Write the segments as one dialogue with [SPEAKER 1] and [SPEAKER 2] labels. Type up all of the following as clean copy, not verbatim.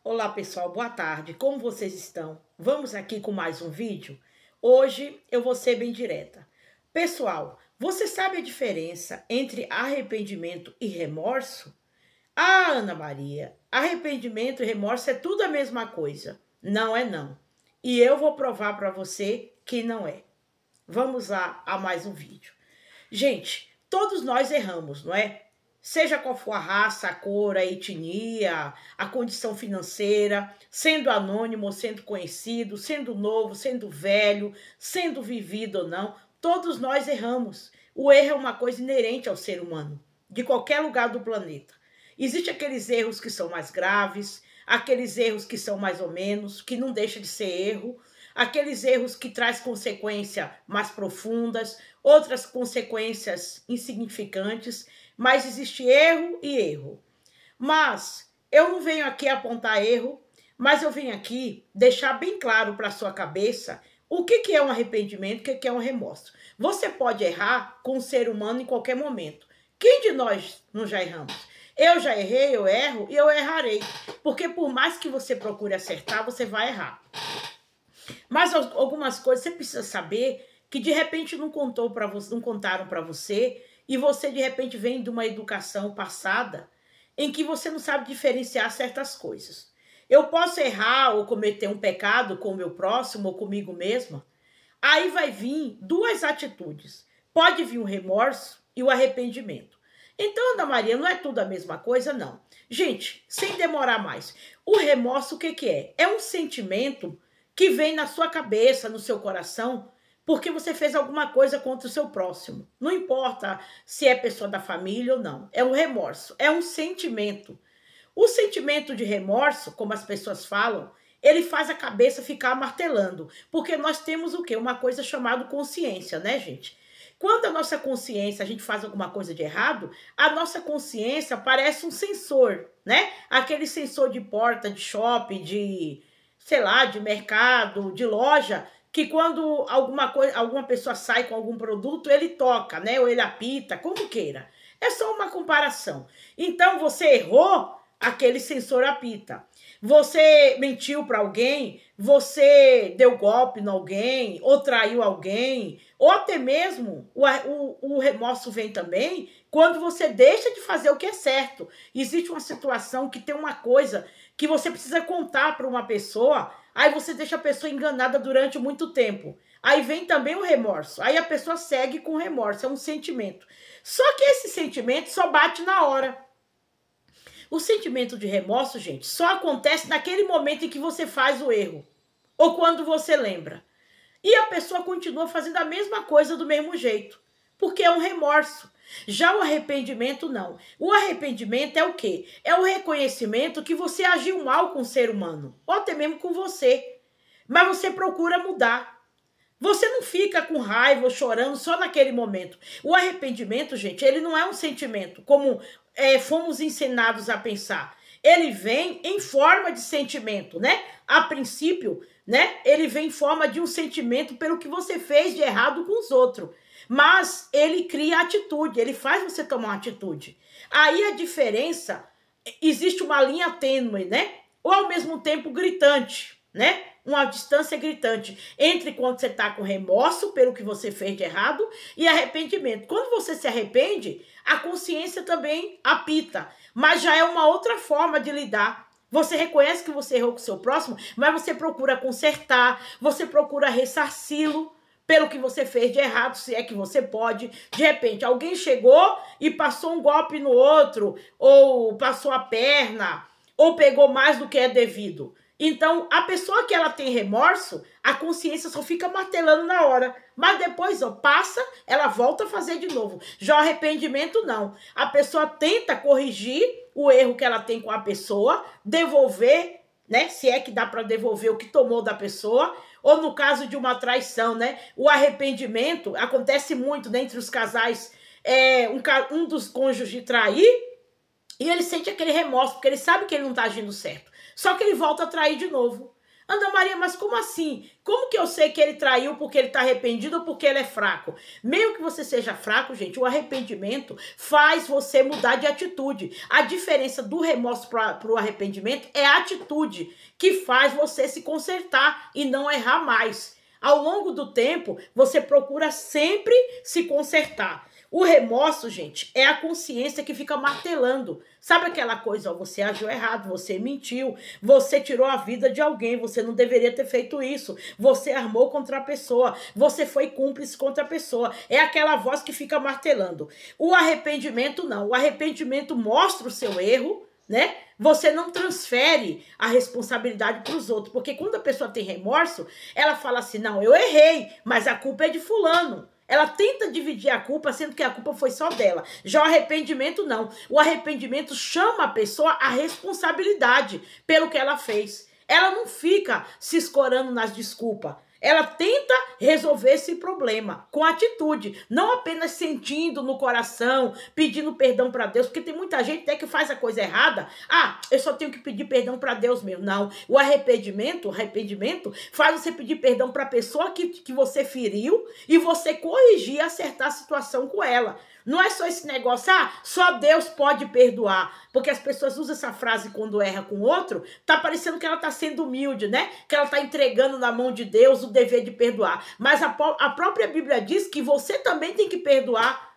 [SPEAKER 1] Olá pessoal, boa tarde, como vocês estão? Vamos aqui com mais um vídeo? Hoje eu vou ser bem direta. Pessoal, você sabe a diferença entre arrependimento e remorso? Ah, Ana Maria, arrependimento e remorso é tudo a mesma coisa. Não é não. E eu vou provar para você que não é. Vamos lá a mais um vídeo. Gente, todos nós erramos, não é? Seja qual for a raça, a cor, a etnia, a condição financeira, sendo anônimo ou sendo conhecido, sendo novo, sendo velho, sendo vivido ou não, todos nós erramos. O erro é uma coisa inerente ao ser humano, de qualquer lugar do planeta. Existem aqueles erros que são mais graves, aqueles erros que são mais ou menos, que não deixa de ser erro, aqueles erros que traz consequências mais profundas, outras consequências insignificantes, mas existe erro e erro. Mas eu não venho aqui apontar erro, mas eu venho aqui deixar bem claro para a sua cabeça o que é um arrependimento, o que é um remorso. Você pode errar com o ser humano em qualquer momento. Quem de nós não já erramos? Eu já errei, eu erro e eu errarei. Porque por mais que você procure acertar, você vai errar. Mas algumas coisas você precisa saber que de repente não contaram para você e você de repente vem de uma educação passada em que você não sabe diferenciar certas coisas. Eu posso errar ou cometer um pecado com o meu próximo ou comigo mesma. Aí vai vir duas atitudes. Pode vir o remorso e o arrependimento. Então, Ana Maria, não é tudo a mesma coisa, não. Gente, sem demorar mais. O remorso, o que é? É um sentimento que vem na sua cabeça, no seu coração, porque você fez alguma coisa contra o seu próximo. Não importa se é pessoa da família ou não. É um remorso, é um sentimento. O sentimento de remorso, como as pessoas falam, ele faz a cabeça ficar martelando. Porque nós temos o quê? Uma coisa chamada consciência, né, gente? Quando a nossa consciência, a gente faz alguma coisa de errado, a nossa consciência parece um sensor, né? Aquele sensor de porta, de shopping, de, sei lá, de mercado, de loja, que quando alguma pessoa sai com algum produto, ele toca, né? Ou ele apita, como queira. É só uma comparação. Então, você errou, aquele sensor apita. Você mentiu para alguém, você deu golpe em alguém, ou traiu alguém, ou até mesmo o remorso vem também quando você deixa de fazer o que é certo. Existe uma situação que tem uma coisa que você precisa contar para uma pessoa, aí você deixa a pessoa enganada durante muito tempo. Aí vem também o remorso, aí a pessoa segue com remorso, é um sentimento. Só que esse sentimento só bate na hora. O sentimento de remorso, gente, só acontece naquele momento em que você faz o erro. Ou quando você lembra. E a pessoa continua fazendo a mesma coisa do mesmo jeito. Porque é um remorso. Já o arrependimento, não. O arrependimento é o quê? É o reconhecimento que você agiu mal com o ser humano. Ou até mesmo com você. Mas você procura mudar. Você não fica com raiva ou chorando só naquele momento. O arrependimento, gente, ele não é um sentimento, como fomos ensinados a pensar. Ele vem em forma de sentimento, né? A princípio, né? Ele vem em forma de um sentimento pelo que você fez de errado com os outros. Mas ele cria atitude, ele faz você tomar uma atitude. Aí a diferença, existe uma linha tênue, né? Ou ao mesmo tempo gritante, né? Uma distância gritante entre quando você está com remorso pelo que você fez de errado e arrependimento. Quando você se arrepende, a consciência também apita, mas já é uma outra forma de lidar. Você reconhece que você errou com o seu próximo, mas você procura consertar, você procura ressarci-lo pelo que você fez de errado, se é que você pode. De repente, alguém chegou e passou um golpe no outro, ou passou a perna, ou pegou mais do que é devido. Então, a pessoa que ela tem remorso, a consciência só fica martelando na hora. Mas depois, ó, passa, ela volta a fazer de novo. Já o arrependimento, não. A pessoa tenta corrigir o erro que ela tem com a pessoa, devolver, né? Se é que dá para devolver o que tomou da pessoa. Ou no caso de uma traição, né? O arrependimento acontece muito, né, entre os casais. Um dos cônjuges trair e ele sente aquele remorso, porque ele sabe que ele não está agindo certo. Só que ele volta a trair de novo. Ana Maria, mas como assim? Como que eu sei que ele traiu porque ele está arrependido ou porque ele é fraco? Mesmo que você seja fraco, gente, o arrependimento faz você mudar de atitude. A diferença do remorso para o arrependimento é a atitude que faz você se consertar e não errar mais. Ao longo do tempo, você procura sempre se consertar. O remorso, gente, é a consciência que fica martelando. Sabe aquela coisa, ó, você agiu errado, você mentiu, você tirou a vida de alguém, você não deveria ter feito isso, você armou contra a pessoa, você foi cúmplice contra a pessoa. É aquela voz que fica martelando. O arrependimento não. O arrependimento mostra o seu erro, né? Você não transfere a responsabilidade para os outros, porque quando a pessoa tem remorso, ela fala assim, não, eu errei, mas a culpa é de fulano. Ela tenta dividir a culpa, sendo que a culpa foi só dela. Já o arrependimento, não. O arrependimento chama a pessoa à responsabilidade pelo que ela fez. Ela não fica se escorando nas desculpas. Ela tenta resolver esse problema com atitude, não apenas sentindo no coração, pedindo perdão para Deus, porque tem muita gente até que faz a coisa errada. Ah, eu só tenho que pedir perdão para Deus mesmo. Não, o arrependimento faz você pedir perdão para a pessoa que você feriu e você corrigir e acertar a situação com ela. Não é só esse negócio, ah, só Deus pode perdoar. Porque as pessoas usam essa frase quando erra com outro, tá parecendo que ela tá sendo humilde, né? Que ela tá entregando na mão de Deus o dever de perdoar. Mas a própria Bíblia diz que você também tem que perdoar,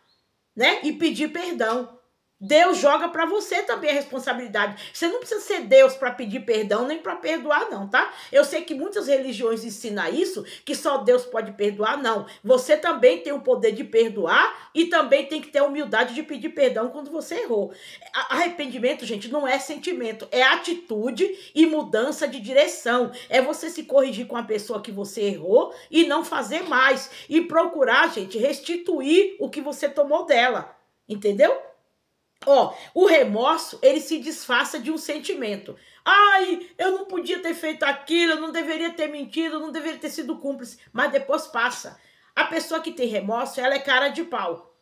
[SPEAKER 1] né? E pedir perdão. Deus joga para você também a responsabilidade. Você não precisa ser Deus para pedir perdão nem para perdoar, não, tá? Eu sei que muitas religiões ensinam isso, que só Deus pode perdoar, não. Você também tem o poder de perdoar e também tem que ter a humildade de pedir perdão quando você errou. Arrependimento, gente, não é sentimento, é atitude e mudança de direção. É você se corrigir com a pessoa que você errou e não fazer mais. E procurar, gente, restituir o que você tomou dela. Entendeu? Ó, o remorso, ele se disfarça de um sentimento. Ai, eu não podia ter feito aquilo, eu não deveria ter mentido, eu não deveria ter sido cúmplice. Mas depois passa. A pessoa que tem remorso, ela é cara de pau.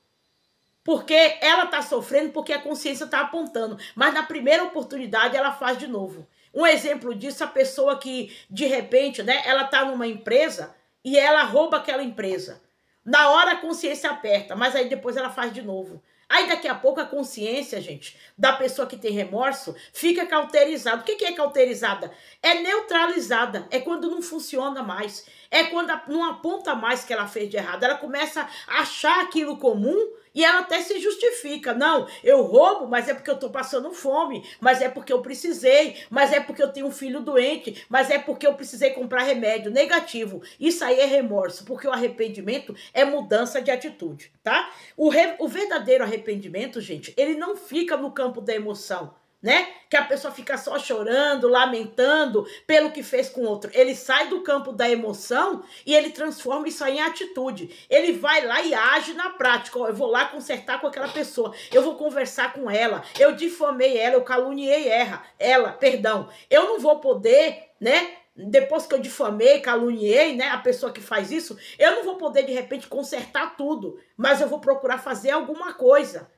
[SPEAKER 1] Porque ela tá sofrendo porque a consciência tá apontando. Mas na primeira oportunidade, ela faz de novo. Um exemplo disso, a pessoa que, de repente, né, ela tá numa empresa e ela rouba aquela empresa. Na hora a consciência aperta, mas aí depois ela faz de novo. Aí daqui a pouco a consciência, gente, da pessoa que tem remorso fica cauterizada. O que é cauterizada? É neutralizada. É quando não funciona mais. É quando não aponta mais que ela fez de errado. Ela começa a achar aquilo comum e ela até se justifica. Não, eu roubo, mas é porque eu tô passando fome. Mas é porque eu precisei. Mas é porque eu tenho um filho doente. Mas é porque eu precisei comprar remédio. Negativo. Isso aí é remorso. Porque o arrependimento é mudança de atitude, tá? O verdadeiro arrependimento, gente, ele não fica no campo da emoção, né? Que a pessoa fica só chorando, lamentando pelo que fez com o outro. Ele sai do campo da emoção e ele transforma isso aí em atitude. Ele vai lá e age na prática. Ó, eu vou lá consertar com aquela pessoa. Eu vou conversar com ela. Eu difamei ela, eu caluniei ela, perdão. Eu não vou poder, né? Depois que eu difamei, caluniei, né, a pessoa que faz isso, eu não vou poder, de repente, consertar tudo, mas eu vou procurar fazer alguma coisa.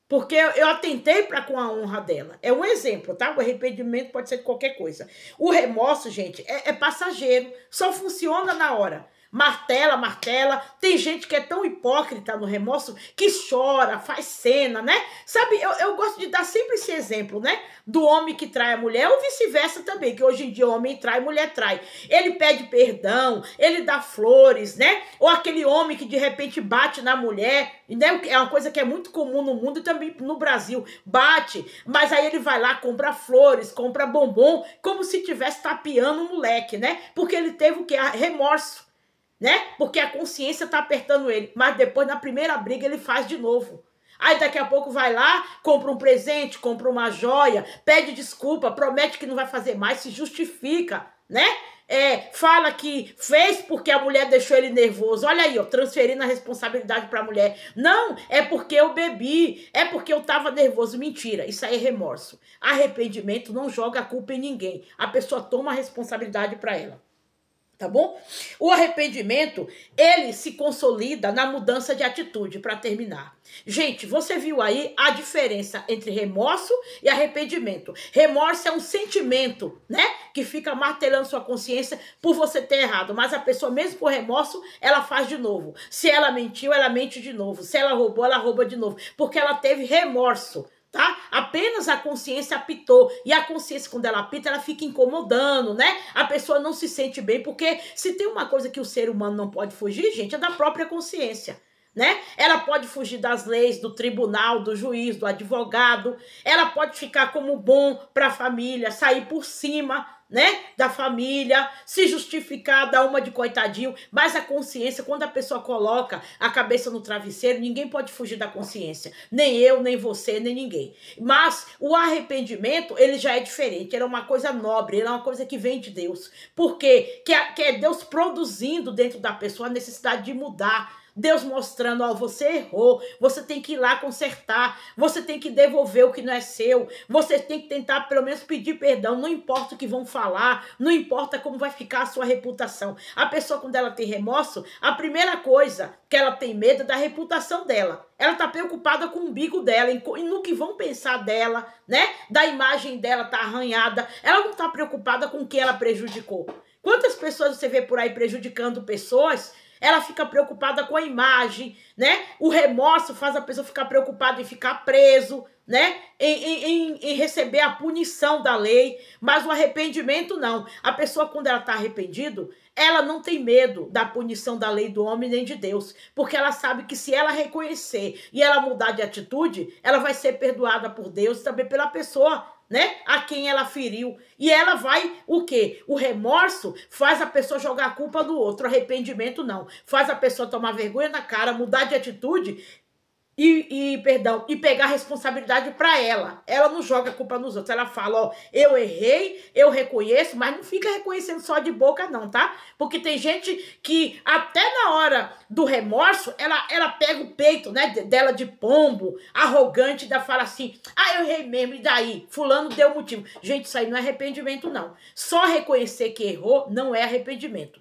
[SPEAKER 1] Porque eu atentei para com a honra dela. É um exemplo, tá? O arrependimento pode ser de qualquer coisa. O remorso, gente, é passageiro. Só funciona na hora. Martela, martela. Tem gente que é tão hipócrita no remorso que chora, faz cena, né? Sabe, eu gosto de dar sempre esse exemplo, né? Do homem que trai a mulher ou vice-versa também, que hoje em dia homem trai, mulher trai. Ele pede perdão, ele dá flores, né? Ou aquele homem que de repente bate na mulher, né? É uma coisa que é muito comum no mundo e também no Brasil. Bate, mas aí ele vai lá, compra flores, compra bombom, como se tivesse tapeando um moleque, né? Porque ele teve o quê? Remorso. Né? Porque a consciência tá apertando ele. Mas depois, na primeira briga, ele faz de novo. Aí daqui a pouco vai lá, compra um presente, compra uma joia, pede desculpa, promete que não vai fazer mais, se justifica, né? Fala que fez porque a mulher deixou ele nervoso. Olha aí, ó, transferindo a responsabilidade para a mulher. Não, é porque eu bebi, é porque eu tava nervoso. Mentira, isso aí é remorso. Arrependimento não joga a culpa em ninguém. A pessoa toma a responsabilidade para ela. Tá bom? O arrependimento, ele se consolida na mudança de atitude, para terminar. Gente, você viu aí a diferença entre remorso e arrependimento. Remorso é um sentimento, né? Que fica martelando sua consciência por você ter errado. Mas a pessoa, mesmo com remorso, ela faz de novo. Se ela mentiu, ela mente de novo. Se ela rouba de novo. Porque ela teve remorso. Tá? Apenas a consciência apitou. E a consciência, quando ela apita, ela fica incomodando, né? A pessoa não se sente bem, porque se tem uma coisa que o ser humano não pode fugir, gente, é da própria consciência, né? Ela pode fugir das leis, do tribunal, do juiz, do advogado. Ela pode ficar como bom para a família, sair por cima, né, da família, se justificar, dar uma de coitadinho, mas a consciência, quando a pessoa coloca a cabeça no travesseiro, ninguém pode fugir da consciência, nem eu, nem você, nem ninguém. Mas o arrependimento, ele já é diferente, ele é uma coisa nobre, ele é uma coisa que vem de Deus, porque que é Deus produzindo dentro da pessoa a necessidade de mudar. Deus mostrando, ó, você errou, você tem que ir lá consertar, você tem que devolver o que não é seu, você tem que tentar pelo menos pedir perdão, não importa o que vão falar, não importa como vai ficar a sua reputação. A pessoa, quando ela tem remorso, a primeira coisa que ela tem medo é da reputação dela. Ela tá preocupada com o umbigo dela, e no que vão pensar dela, né? Da imagem dela tá arranhada. Ela não tá preocupada com o que ela prejudicou. Quantas pessoas você vê por aí prejudicando pessoas? Ela fica preocupada com a imagem, né? O remorso faz a pessoa ficar preocupada em ficar preso, né? Em receber a punição da lei. Mas o arrependimento não. A pessoa, quando ela está arrependida, ela não tem medo da punição da lei do homem nem de Deus. Porque ela sabe que se ela reconhecer e ela mudar de atitude, ela vai ser perdoada por Deus e também pela pessoa, né, a quem ela feriu. E ela vai, o quê? O remorso faz a pessoa jogar a culpa no outro, o arrependimento não. Faz a pessoa tomar vergonha na cara, mudar de atitude e pegar a responsabilidade para ela. Ela não joga a culpa nos outros. Ela fala, ó, eu errei, eu reconheço, mas não fica reconhecendo só de boca não, tá? Porque tem gente que até na hora do remorso, ela pega o peito, né, dela de pombo, arrogante, ainda fala assim, ah, eu errei mesmo, e daí? Fulano deu motivo. Gente, isso aí não é arrependimento não. Só reconhecer que errou não é arrependimento.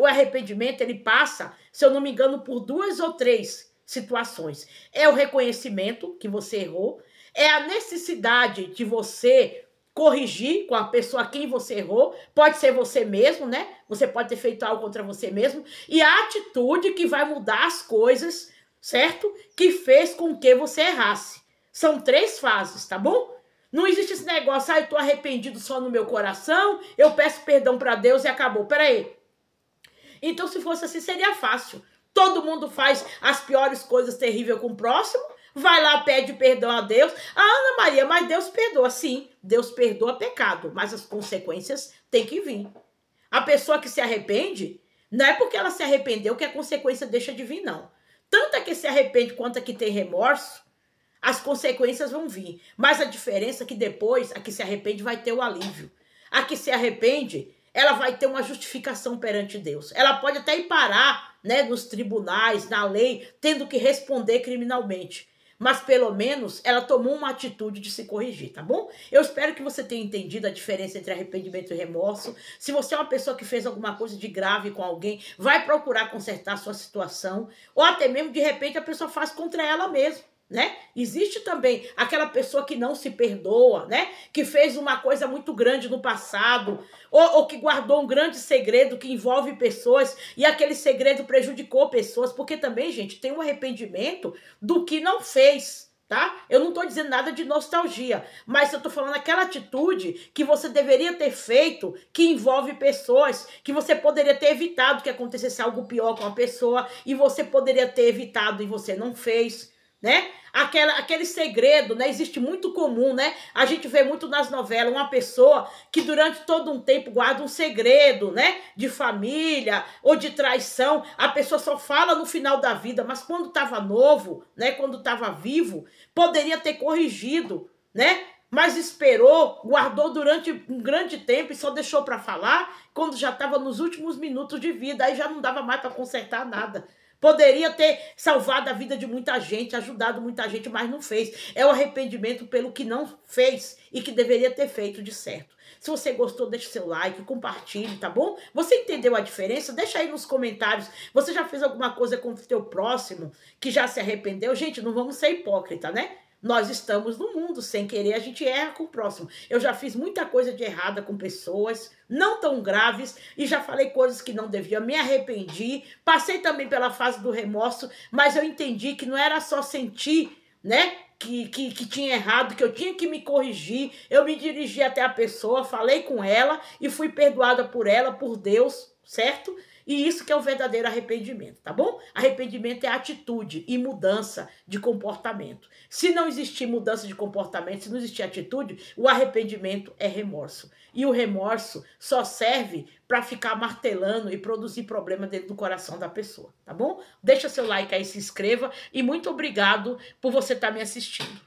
[SPEAKER 1] O arrependimento, ele passa, se eu não me engano, por 2 ou 3 situações. É o reconhecimento que você errou, é a necessidade de você corrigir com a pessoa a quem você errou, pode ser você mesmo, né? Você pode ter feito algo contra você mesmo, e a atitude que vai mudar as coisas, certo? Que fez com que você errasse. São 3 fases, tá bom? Não existe esse negócio, ah, eu tô arrependido só no meu coração, eu peço perdão para Deus e acabou. Peraí. Então, se fosse assim, seria fácil. Todo mundo faz as piores coisas terríveis com o próximo, vai lá, pede perdão a Deus. Ah, Ana Maria, mas Deus perdoa. Sim, Deus perdoa pecado, mas as consequências têm que vir. A pessoa que se arrepende, não é porque ela se arrependeu que a consequência deixa de vir, não. Tanto é que se arrepende quanto é que tem remorso, as consequências vão vir. Mas a diferença é que depois, a que se arrepende vai ter o alívio. A que se arrepende, ela vai ter uma justificação perante Deus. Ela pode até ir parar, né, nos tribunais, na lei, tendo que responder criminalmente. Mas pelo menos ela tomou uma atitude de se corrigir, tá bom? Eu espero que você tenha entendido a diferença entre arrependimento e remorso. Se você é uma pessoa que fez alguma coisa de grave com alguém, vai procurar consertar a sua situação. Ou até mesmo, de repente, a pessoa faz contra ela mesma, né? Existe também aquela pessoa que não se perdoa, né? Que fez uma coisa muito grande no passado, ou que guardou um grande segredo que envolve pessoas e aquele segredo prejudicou pessoas, porque também, gente, tem um arrependimento do que não fez, tá? Eu não tô dizendo nada de nostalgia, mas eu tô falando aquela atitude que você deveria ter feito, que envolve pessoas, que você poderia ter evitado que acontecesse algo pior com a pessoa, e você poderia ter evitado e você não fez, né? Aquele segredo, né? Existe muito comum, né? A gente vê muito nas novelas uma pessoa que durante todo um tempo guarda um segredo, né? De família ou de traição. A pessoa só fala no final da vida, mas quando estava novo, né? Quando estava vivo, poderia ter corrigido, né? Mas esperou, guardou durante um grande tempo e só deixou para falar quando já estava nos últimos minutos de vida. Aí já não dava mais para consertar nada. Poderia ter salvado a vida de muita gente, ajudado muita gente, mas não fez. É o arrependimento pelo que não fez e que deveria ter feito de certo. Se você gostou, deixe seu like, compartilhe, tá bom? Você entendeu a diferença? Deixa aí nos comentários. Você já fez alguma coisa com o teu próximo que já se arrependeu? Gente, não vamos ser hipócrita, né? Nós estamos no mundo, sem querer a gente erra com o próximo. Eu já fiz muita coisa de errada com pessoas, não tão graves, e já falei coisas que não devia, me arrependi, passei também pela fase do remorso, mas eu entendi que não era só sentir, né, que tinha errado, que eu tinha que me corrigir. Eu me dirigi até a pessoa, falei com ela e fui perdoada por ela, por Deus, certo? E isso que é o verdadeiro arrependimento, tá bom? Arrependimento é atitude e mudança de comportamento. Se não existir mudança de comportamento, se não existir atitude, o arrependimento é remorso. E o remorso só serve para ficar martelando e produzir problema dentro do coração da pessoa, tá bom? Deixa seu like aí, se inscreva e muito obrigado por você estar me assistindo.